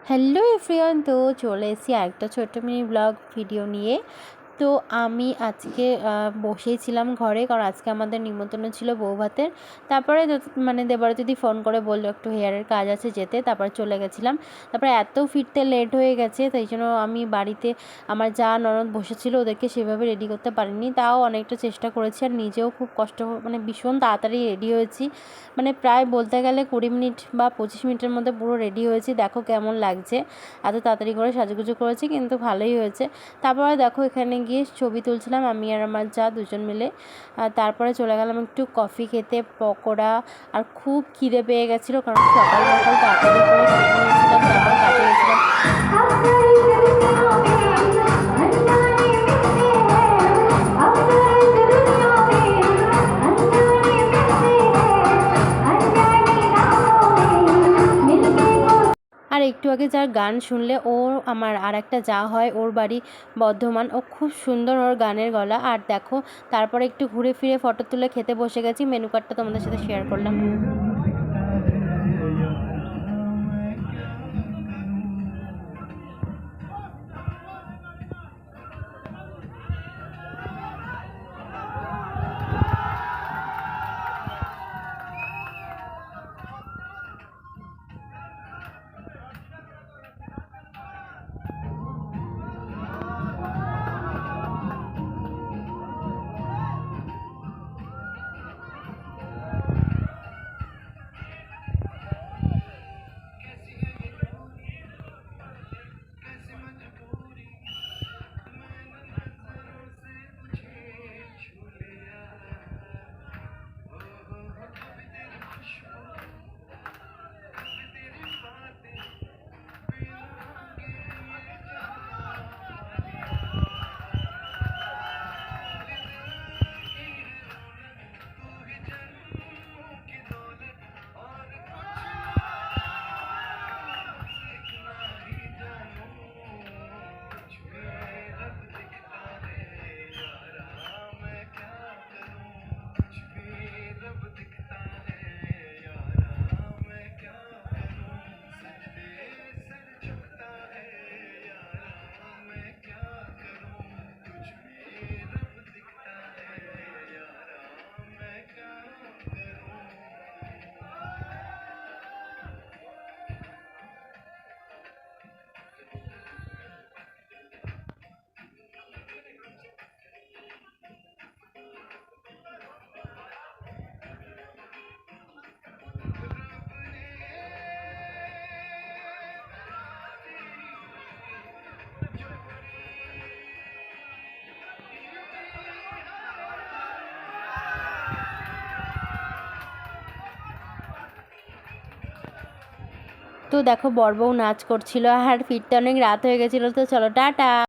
Hello everyone, তো চলে এসেছি আরেকটা ছোট্ট মিনি ব্লগ ভিডিও নিয়ে। তো আমি আজকে বসেই ছিলাম ঘরে, কারণ আজকে আমাদের নিমন্ত্রণ ছিল বউ ভাতের। তারপরে দেবরদিদি ফোন করে বললো একটু হেয়ারের কাজ আছে যেতে, তারপরে চলে গেছিলাম। তারপরে এত ফিরতে লেট হয়ে গেছে, তাই জন্য আমি বাড়িতে আমার যা ননদ বসেছিল ওদেরকে সেভাবে রেডি করতে পারিনি। তাও অনেকটা চেষ্টা করেছি, আর নিজেও খুব কষ্ট, ভীষণ তাড়াতাড়ি রেডি হয়েছি। প্রায় বলতে গেলে 20 মিনিট বা 25 মিনিটের মধ্যে পুরো রেডি হয়েছি। দেখো কেমন লাগছে, এত তাড়াতাড়ি করে সাজুগুজু করেছি, কিন্তু ভালোই হয়েছে। তারপরে দেখো এখানে গিয়ে ছবি তুলছিলাম আমি আর আমার যা দুজন মিলে। তারপরে চলে গেলাম একটু কফি খেতে, পকোড়া। আর খুব খিদে পেয়ে গেছিলো, কারণ সকাল সকাল তাড়াতাড়ি করে খেয়ে নিয়েছিলাম, তারপর কাজে গেছিলাম। আর একটু আগে যার গান শুনলে, ও আমার আর একটা যা হয়, ওর বাড়ি বর্ধমান। ও খুব সুন্দর ওর গানের গলা। আর দেখো তারপরে একটু ঘুরে ফিরে ফটো তুলে খেতে বসে গেছি। মেনু কার্ডটা তোমাদের সাথে শেয়ার করলাম। তো দেখো বর বউ নাচ করছিল, আর ফিরতে অনেক রাত হয়ে গেছিলো। তো চলো টাটা।